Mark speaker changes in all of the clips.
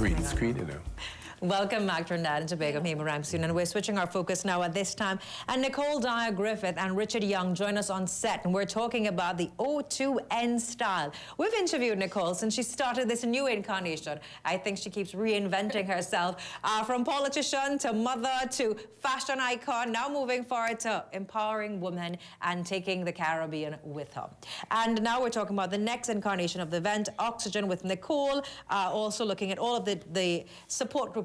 Speaker 1: Green screen, you know.
Speaker 2: Welcome back to Trinidad and Tobago. Hema Ramkissoon, and we're switching our focus now at this time. And Nicole, Dyer-Griffith and Richard Young join us on set, and we're talking about the O2N Style. We've interviewed Nicole since she started this new incarnation. I think she keeps reinventing herself, from politician to mother to fashion icon, now moving forward to empowering women and taking the Caribbean with her. And now we're talking about the next incarnation of the event, Oxygen with Nicole, also looking at all of the support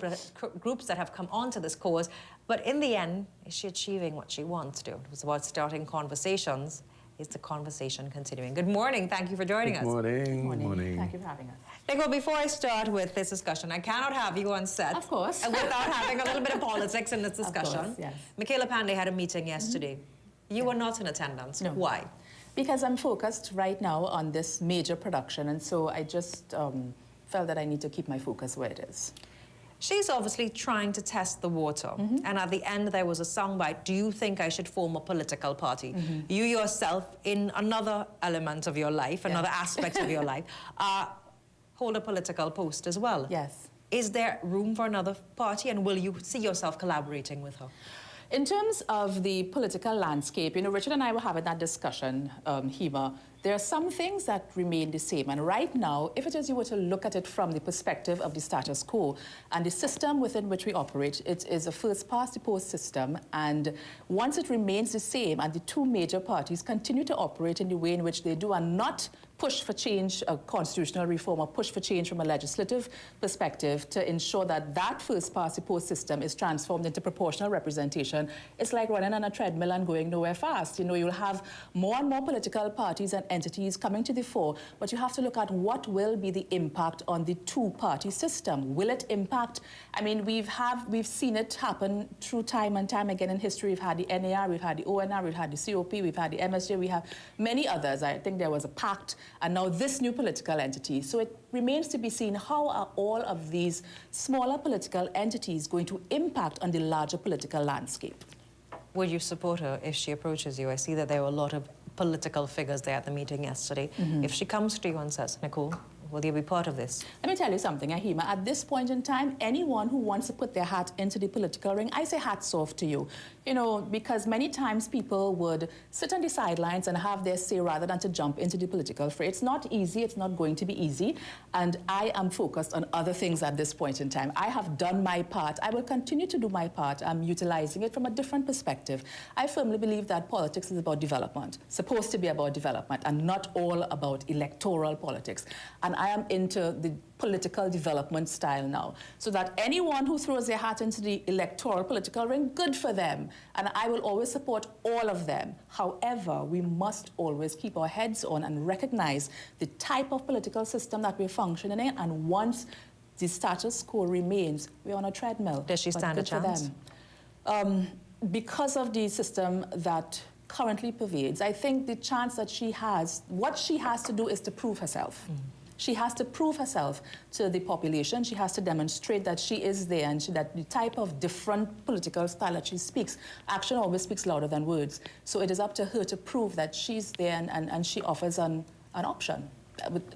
Speaker 2: groups that have come onto this cause. But in the end, is she achieving what she wants to? It was about starting conversations. Is the conversation continuing? Good morning. Thank you for joining us.
Speaker 1: Good morning.
Speaker 3: Good morning. Thank you for having us.
Speaker 2: Nicole, before I start with this discussion, I cannot have you on set.
Speaker 3: Of course.
Speaker 2: Without having a little bit of politics in this discussion.
Speaker 3: Of course, yes.
Speaker 2: Michaela Pandey had a meeting yesterday. You were not in attendance.
Speaker 3: No.
Speaker 2: Why?
Speaker 3: Because I'm focused right now on this major production, and so I just felt that I need to keep my focus where it is.
Speaker 2: She's obviously trying to test the water. And at the end, there was a soundbite. Do you think I should form a political party? You yourself, in another element of your life, another aspect of your life, hold a political post as well.
Speaker 3: Yes.
Speaker 2: Is there room for another party, and will you see yourself collaborating with her?
Speaker 3: In terms of the political landscape, you know, Richard and I were having that discussion, Hema. There are some things that remain the same. And right now, if it is you were to look at it from the perspective of the status quo and the system within which we operate, it is a first-past-the-post system. And once it remains the same and the two major parties continue to operate in the way in which they do and not push for change, a constitutional reform, or push for change from a legislative perspective to ensure that that first-past-the-post system is transformed into proportional representation, it's like running on a treadmill and going nowhere fast. You know, you'll have more and more political parties and entities coming to the fore, but you have to look at what will be the impact on the two-party system. Will it impact? I mean, we've seen it happen through time and time again in history. We've had the NAR, we've had the ONR, we've had the COP, we've had the MSJ, we have many others. I think there was a pact, and now this new political entity. So it remains to be seen, how are all of these smaller political entities going to impact on the larger political landscape?
Speaker 2: Would you support her if she approaches you? I see that there were a lot of political figures there at the meeting yesterday. If she comes to you and says, Nicole, will you be part of this?
Speaker 3: Let me tell you something, Hema. At this point in time, anyone who wants to put their hat into the political ring, I say hats off to you. You know, because many times people would sit on the sidelines and have their say rather than to jump into the political fray. It's not easy. It's not going to be easy. And I am focused on other things at this point in time. I have done my part. I will continue to do my part. I'm utilizing it from a different perspective. I firmly believe that politics is about development, supposed to be about development, and not all about electoral politics. And I am into the political development style now, so that anyone who throws their hat into the electoral political ring, good for them. And I will always support all of them. However, we must always keep our heads on and recognize the type of political system that we're functioning in. And once the status quo remains, we're on a treadmill.
Speaker 2: Does she stand a chance?
Speaker 3: Because of the system that currently pervades, I think the chance that she has, what she has to do is to prove herself. She has to prove herself to the population. She has to demonstrate that she is there, and that the type of different political style that she speaks, action always speaks louder than words. So it is up to her to prove that she's there, and she offers an option.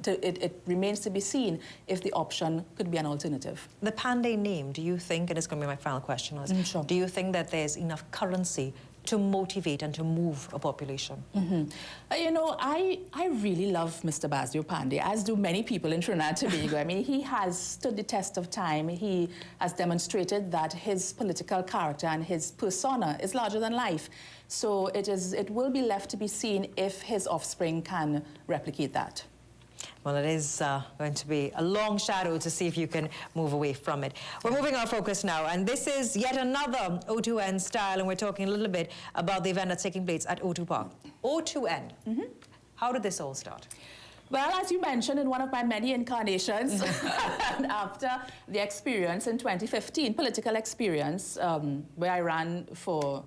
Speaker 3: It remains to be seen if the option could be an alternative.
Speaker 2: The Pandey name, do you think, and it's going to be my final question,
Speaker 3: Sure.
Speaker 2: Do you think that there's enough currency to motivate and to move a population?
Speaker 3: You know, I really love Mr. Basdio Pandey, as do many people in Trinidad and Tobago. I mean, he has stood the test of time. He has demonstrated that his political character and his persona is larger than life. So it will be left to be seen if his offspring can replicate that.
Speaker 2: Well, it is going to be a long shadow to see if you can move away from it. We're moving our focus now, and this is yet another O2N Style, and we're talking a little bit about the event that's taking place at O2 Park. O2N. How did this all start?
Speaker 3: Well, as you mentioned in one of my many incarnations, and after the experience in 2015, political experience, where I ran for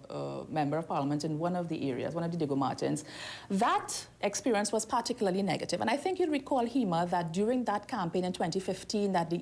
Speaker 3: Member of Parliament in one of the areas, one of the Diego Martins, that experience was particularly negative. And I think you'll recall, Hema, that during that campaign in 2015, that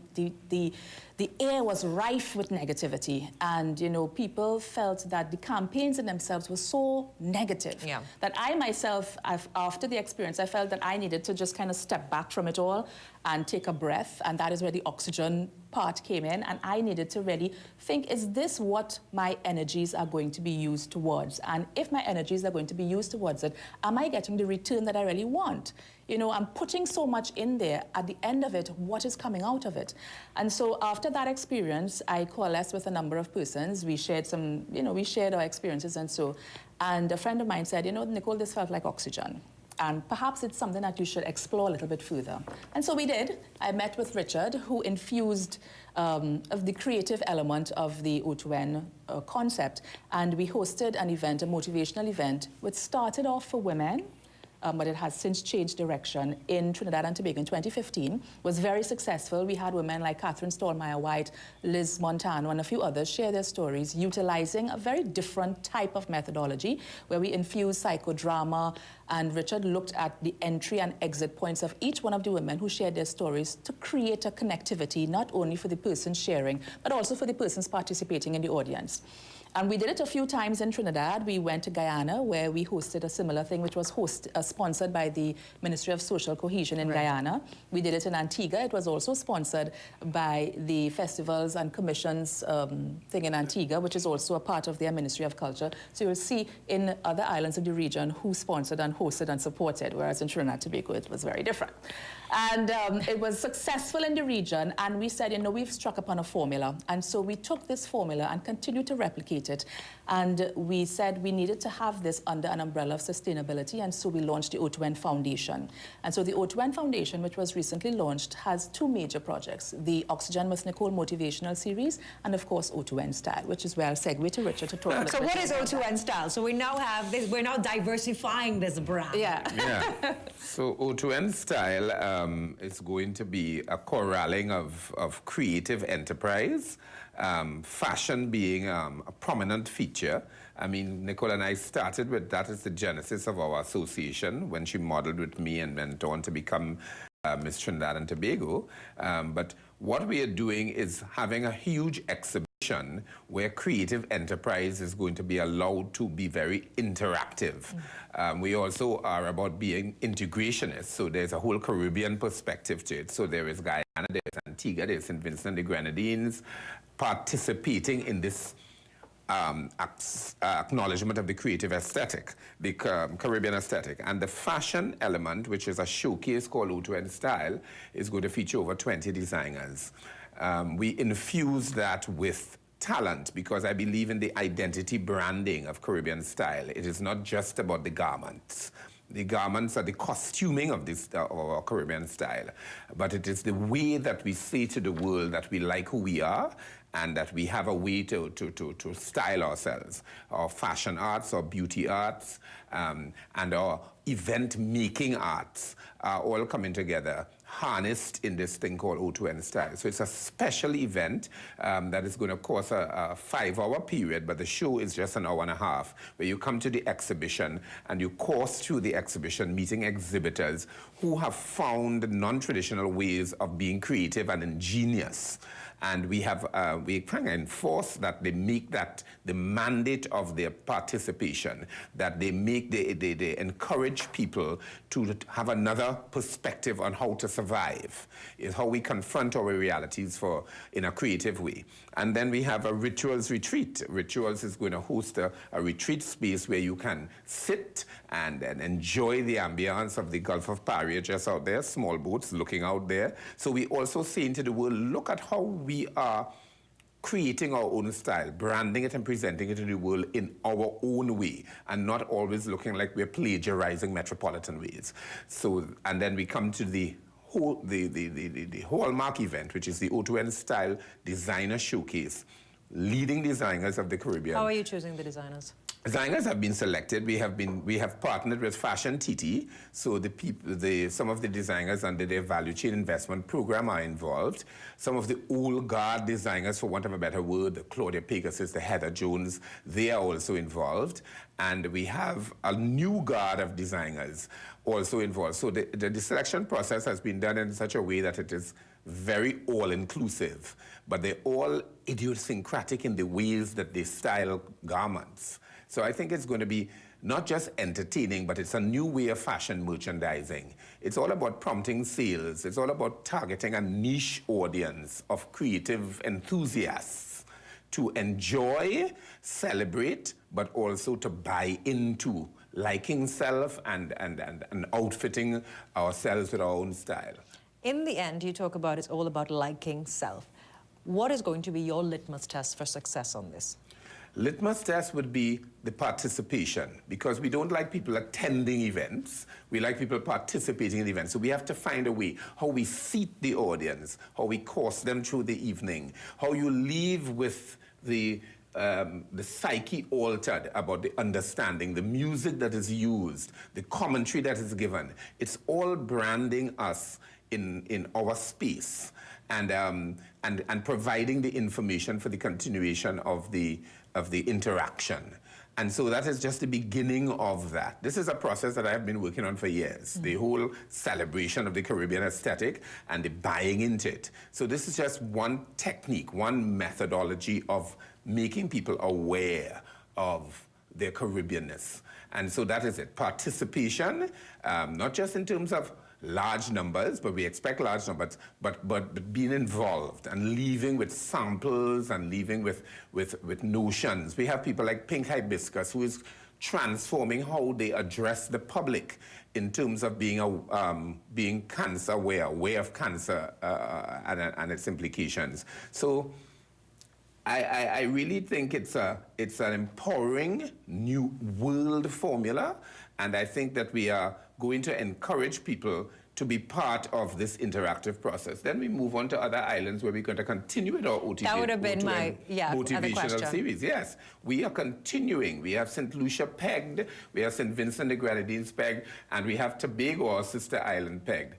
Speaker 3: the air was rife with negativity. And, you know, people felt that the campaigns in themselves were so negative that I myself, after the experience, I felt that I needed to just kind of step back from it all and take a breath. And that is where the Oxygen part came in, and I needed to really think, is this what my energies are going to be used towards? And if my energies are going to be used towards it, am I getting the return that I really want? You know, I'm putting so much in there. At the end of it, what is coming out of it? And so after that experience, I coalesced with a number of persons. We shared some, you know, we shared our experiences and so. And a friend of mine said, you know, Nicole, this felt like oxygen. And perhaps it's something that you should explore a little bit further. And so we did. I met with Richard, who infused of the creative element of the O2N concept. And we hosted an event, a motivational event, which started off for women, but it has since changed direction in Trinidad and Tobago in 2015. Was very successful. We had women like Catherine Stallmeyer-White, Liz Montano, and a few others share their stories, utilizing a very different type of methodology where we infuse psychodrama, and Richard looked at the entry and exit points of each one of the women who shared their stories to create a connectivity, not only for the person sharing, but also for the persons participating in the audience. And we did it a few times in Trinidad. We went to Guyana, where we hosted a similar thing, which was sponsored by the Ministry of Social Cohesion in Guyana. We did it in Antigua. It was also sponsored by the Festivals and Commissions thing in Antigua, which is also a part of their Ministry of Culture. So you'll see in other islands of the region who sponsored and hosted and supported, whereas in Trinidad and Tobago it was very different. And it was successful in the region, and we said, you know, we've struck upon a formula. And so we took this formula and continued to replicate it. And we said we needed to have this under an umbrella of sustainability, and so we launched the O2N Foundation. And so the O2N Foundation, which was recently launched, has two major projects: the Oxygen with Nicole motivational series, and of course O2N Style, which is where I'll segue to Richard to talk about.
Speaker 2: So what is O2N Style? So we now have this, we're now diversifying this brand.
Speaker 3: Yeah.
Speaker 1: Yeah. So O2N Style is going to be a corralling of creative enterprise, fashion being a prominent feature. I mean, Nicole and I started with that as the genesis of our association when she modeled with me and went on to become Miss Trinidad and Tobago. But what we are doing is having a huge exhibition where creative enterprise is going to be allowed to be very interactive. We also are about being integrationists, so there's a whole Caribbean perspective to it. So there is Guyana, there's Antigua, there's St. Vincent and the Grenadines participating in this acknowledgement of the creative aesthetic, the Caribbean aesthetic. And the fashion element, which is a showcase called O2N Style, is going to feature over 20 designers. We infuse that with talent, because I believe in the identity branding of Caribbean style. It is not just about the garments. The garments are the costuming of this our Caribbean style, but it is the way that we say to the world that we like who we are and that we have a way to style ourselves. Our fashion arts, our beauty arts, and our event-making arts are all coming together, harnessed in this thing called O2N Style. So it's a special event that is going to course a 5-hour period, but the show is just an hour and a half, where you come to the exhibition and you course through the exhibition, meeting exhibitors who have found non-traditional ways of being creative and ingenious. And we have, we try to enforce that they make that the mandate of their participation, that they make, they encourage people to have another perspective on how to survive, is how we confront our realities in a creative way. And then we have a Rituals retreat. Rituals is going to host a retreat space where you can sit and enjoy the ambience of the Gulf of Paria just out there, small boats looking out there. So we also say into the world, look at how we are creating our own style, branding it and presenting it to the world in our own way, and not always looking like we're plagiarizing metropolitan ways. So, and then we come to the hallmark event, which is the O2N Style Designer Showcase, leading designers of the Caribbean.
Speaker 2: How are you choosing the designers?
Speaker 1: Designers have been selected. We have partnered with Fashion TT, so some of the designers under their value chain investment program are involved. Some of the old guard designers, for want of a better word, the Claudia Pegasus, the Heather Jones, they are also involved. And we have a new guard of designers also involved. So the selection process has been done in such a way that it is very all-inclusive, but they're all idiosyncratic in the ways that they style garments. So I think it's going to be not just entertaining, but it's a new way of fashion merchandising. It's all about prompting sales. It's all about targeting a niche audience of creative enthusiasts to enjoy, celebrate, but also to buy into liking self and outfitting ourselves with our own style.
Speaker 2: In the end, you talk about it's all about liking self. What is going to be your litmus test for success on this?
Speaker 1: Litmus test would be the participation, because we don't like people attending events. We like people participating in events. So we have to find a way how we seat the audience, how we course them through the evening, how you leave with the psyche altered about the understanding, the music that is used, the commentary that is given. It's all branding us in our space and providing the information for the continuation of the interaction. And so that is just the beginning of that. This is a process that I have been working on for years, the whole celebration of the Caribbean aesthetic and the buying into it. So this is just one technique, one methodology of making people aware of their Caribbeanness. And so that is it, participation, not just in terms of large numbers, but we expect large numbers, but being involved and leaving with samples and leaving with notions. We have people like Pink Hibiscus, who is transforming how they address the public in terms of being cancer aware of cancer and its implications. So I really think it's an empowering new world formula, and I think that we are going to encourage people to be part of this interactive process. Then we move on to other islands where we're going to continue with our OTV.
Speaker 2: That would have been my
Speaker 1: motivational series. Yes, we are continuing. We have St. Lucia pegged, we have St. Vincent the Grenadines pegged, and we have Tobago, our sister island, pegged.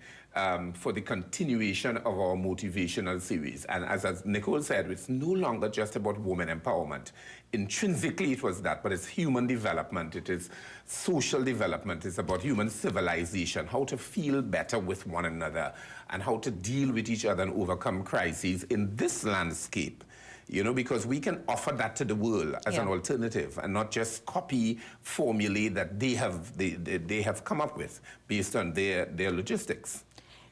Speaker 1: For the continuation of our motivational series. And as Nicole said, it's no longer just about women empowerment. Intrinsically it was that, but it's human development, it is social development, it's about human civilization, how to feel better with one another, and how to deal with each other and overcome crises in this landscape. You know, because we can offer that to the world as an alternative and not just copy formulae that they have come up with based on their logistics.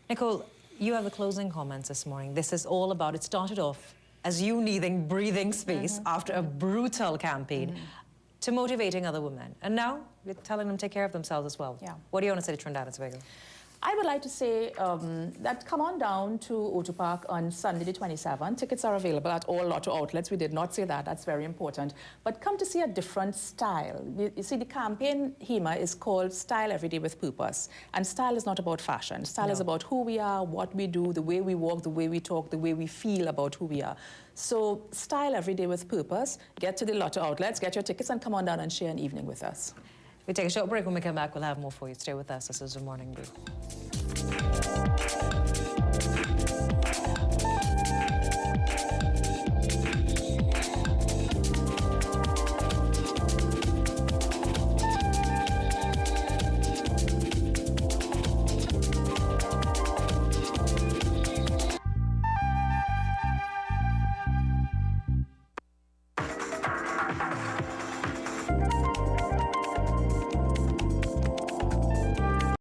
Speaker 2: Nicole, you have the closing comments this morning. This is all about, it started off as you needing breathing space after a brutal campaign to motivating other women. And now you're telling them to take care of themselves as well.
Speaker 3: Yeah.
Speaker 2: What do you want to say to Trinidad and Tobago?
Speaker 3: I would like to say that come on down to O2 Park on Sunday the 27th. Tickets are available at all Lotto outlets. We did not say that. That's very important. But come to see a different style. You see, the campaign, Hema, is called Style Every Day with Purpose. And style is not about fashion. Style is about who we are, what we do, the way we walk, the way we talk, the way we feel about who we are. So Style Every Day with Purpose. Get to the Lotto outlets, get your tickets, and come on down and share an evening with us.
Speaker 2: We take a short break. When we come back, we'll have more for you. Stay with us. This is The Morning Brew.